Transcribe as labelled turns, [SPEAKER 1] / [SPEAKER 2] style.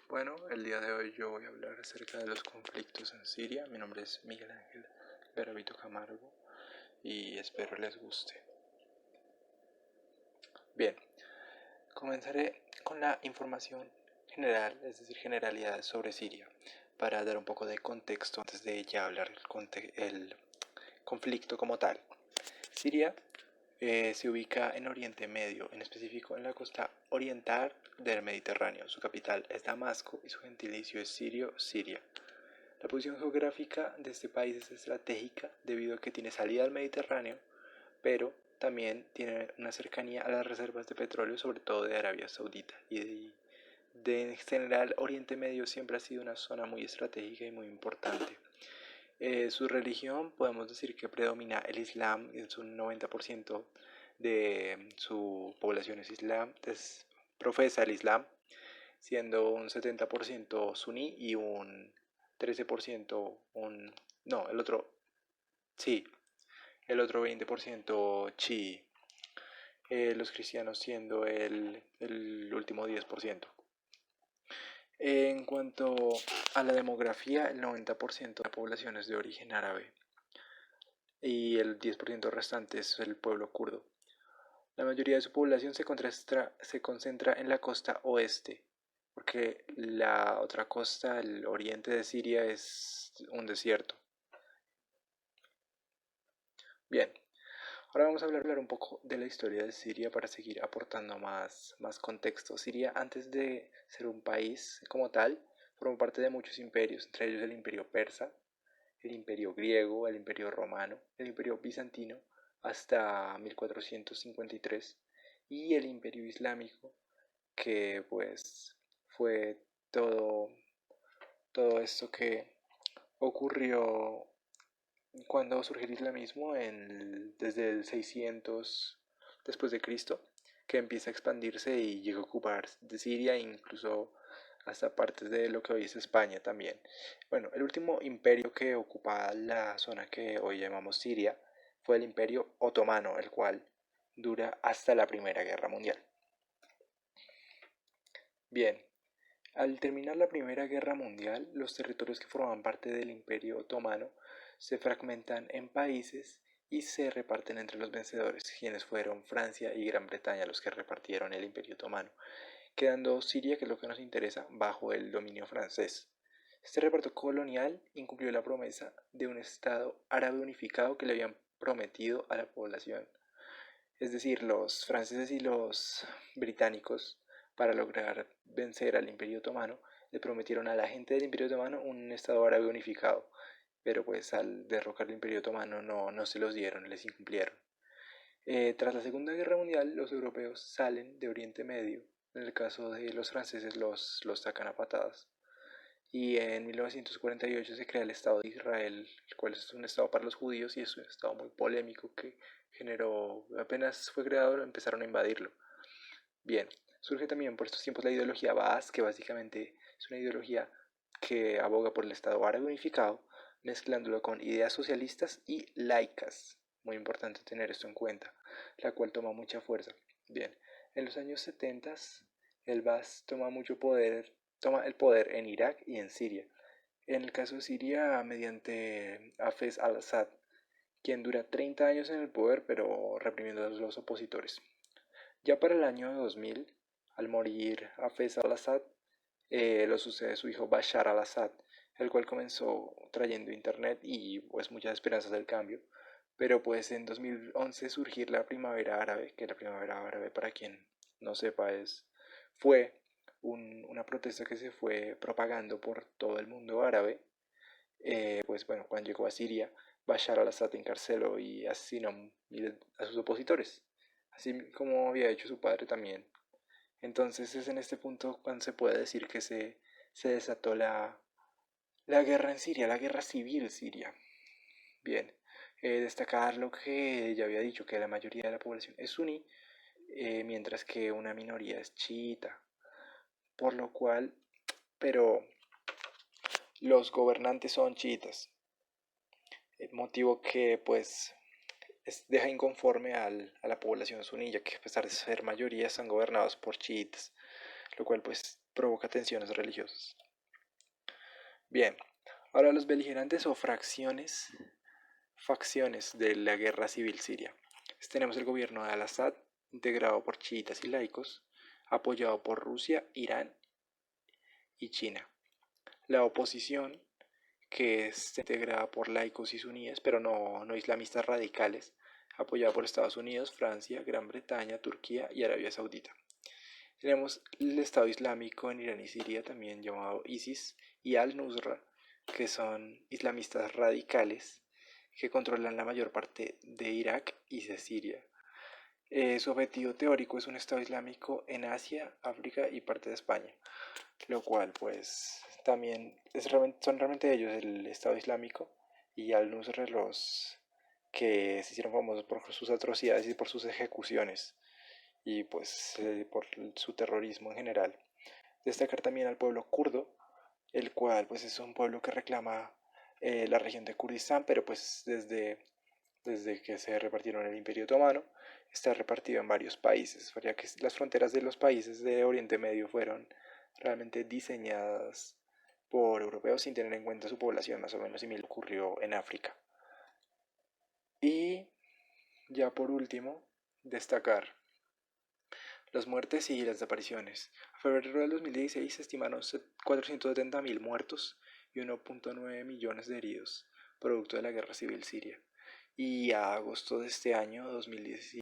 [SPEAKER 1] Bueno, el día de hoy yo voy a hablar acerca de los conflictos en Siria. Mi nombre es Miguel Ángel Garavito Camargo y espero les guste. Bien, comenzaré con la información general, es decir, generalidades sobre Siria, para dar un poco de contexto antes de ya hablar el conflicto como tal. Siria se ubica en Oriente Medio, en específico en la costa oriental del Mediterráneo. Su capital es Damasco y su gentilicio es sirio, Siria. La posición geográfica de este país es estratégica debido a que tiene salida al Mediterráneo, pero también tiene una cercanía a las reservas de petróleo, sobre todo de Arabia Saudita. Y en general, Oriente Medio siempre ha sido una zona muy estratégica y muy importante. Su religión, podemos decir que predomina el Islam, es un 90% de su población es Islam, profesa el Islam, siendo un 70% suní y un 13% no, el otro 20% chií, los cristianos siendo el último 10%. En cuanto a la demografía, el 90% de la población es de origen árabe y el 10% restante es el pueblo kurdo. La mayoría de su población se concentra en la costa oeste, porque la otra costa, el oriente de Siria, es un desierto. Bien, ahora vamos a hablar un poco de la historia de Siria para seguir aportando más contexto. Siria, antes de ser un país como tal, formó parte de muchos imperios, entre ellos el imperio persa, el imperio griego, el imperio romano, el imperio bizantino, hasta 1453, y el imperio islámico, que pues fue todo esto que ocurrió cuando surgió el islamismo desde el 600 después de Cristo, que empieza a expandirse y llega a ocupar de Siria e incluso hasta partes de lo que hoy es España también. Bueno, el último imperio que ocupaba la zona que hoy llamamos Siria fue el Imperio Otomano, el cual dura hasta la Primera Guerra Mundial. Bien, al terminar la Primera Guerra Mundial, los territorios que formaban parte del Imperio Otomano se fragmentan en países y se reparten entre los vencedores, quienes fueron Francia y Gran Bretaña los que repartieron el Imperio Otomano, quedando Siria, que es lo que nos interesa, bajo el dominio francés. Este reparto colonial incumplió la promesa de un Estado árabe unificado que le habían prometido a la población. Es decir, los franceses y los británicos, para lograr vencer al Imperio Otomano, le prometieron a la gente del Imperio Otomano un Estado árabe unificado, pero pues al derrocar el Imperio Otomano no se los dieron, les incumplieron. Tras la Segunda Guerra Mundial, los europeos salen de Oriente Medio. En el caso de los franceses los sacan a patadas. Y en 1948 se crea el Estado de Israel, el cual es un Estado para los judíos y es un Estado muy polémico que generó, apenas fue creado, empezaron a invadirlo. Bien, surge también por estos tiempos la ideología Baas, que básicamente es una ideología que aboga por el Estado árabe unificado, mezclándolo con ideas socialistas y laicas. Muy importante tener esto en cuenta, la cual toma mucha fuerza. Bien, en los años 70 el Baas toma el poder en Irak y en Siria. En el caso de Siria, mediante Hafez al-Assad, quien dura 30 años en el poder, pero reprimiendo a los opositores. Ya para el año 2000, al morir Hafez al-Assad, lo sucede su hijo Bashar al-Assad, el cual comenzó trayendo internet y pues muchas esperanzas del cambio. Pero pues en 2011 surgir la primavera árabe, que la primavera árabe, para quien no sepa, fue una protesta que se fue propagando por todo el mundo árabe. Pues bueno, cuando llegó a Siria, Bashar al-Assad encarceló y asesinó a sus opositores, así como había hecho su padre también. Entonces es en este punto cuando se puede decir que se desató la guerra en Siria, la guerra civil siria. Bien, destacar lo que ya había dicho, que la mayoría de la población es suní, mientras que una minoría es chiita. Por lo cual, pero los gobernantes son chiitas. El motivo que pues deja inconforme a la población suní, ya que a pesar de ser mayoría están gobernados por chiitas. lo cual pues provoca tensiones religiosas. Bien, ahora los beligerantes o facciones de la guerra civil siria. Tenemos el gobierno de Al-Assad, integrado por chiitas y laicos, apoyado por Rusia, Irán y China. La oposición, que es integrada por laicos y suníes, pero no islamistas radicales, apoyada por Estados Unidos, Francia, Gran Bretaña, Turquía y Arabia Saudita. Tenemos el Estado Islámico en Irán y Siria, también llamado ISIS, y Al-Nusra, que son islamistas radicales que controlan la mayor parte de Irak y de Siria. Su objetivo teórico es un Estado Islámico en Asia, África y parte de España, lo cual pues también son realmente ellos el Estado Islámico y Al-Nusra los que se hicieron famosos por sus atrocidades y por sus ejecuciones y pues por su terrorismo en general. Destacar también al pueblo kurdo, el cual pues es un pueblo que reclama la región de Kurdistán, pero pues desde que se repartieron el Imperio Otomano, está repartido en varios países, ya que las fronteras de los países de Oriente Medio fueron realmente diseñadas por europeos sin tener en cuenta su población, más o menos similar ocurrió en África. Y ya por último, destacar las muertes y las desapariciones. A febrero del 2016 se estimaron 470.000 muertos y 1.9 millones de heridos, producto de la guerra civil siria. Y a agosto de este año, 2017,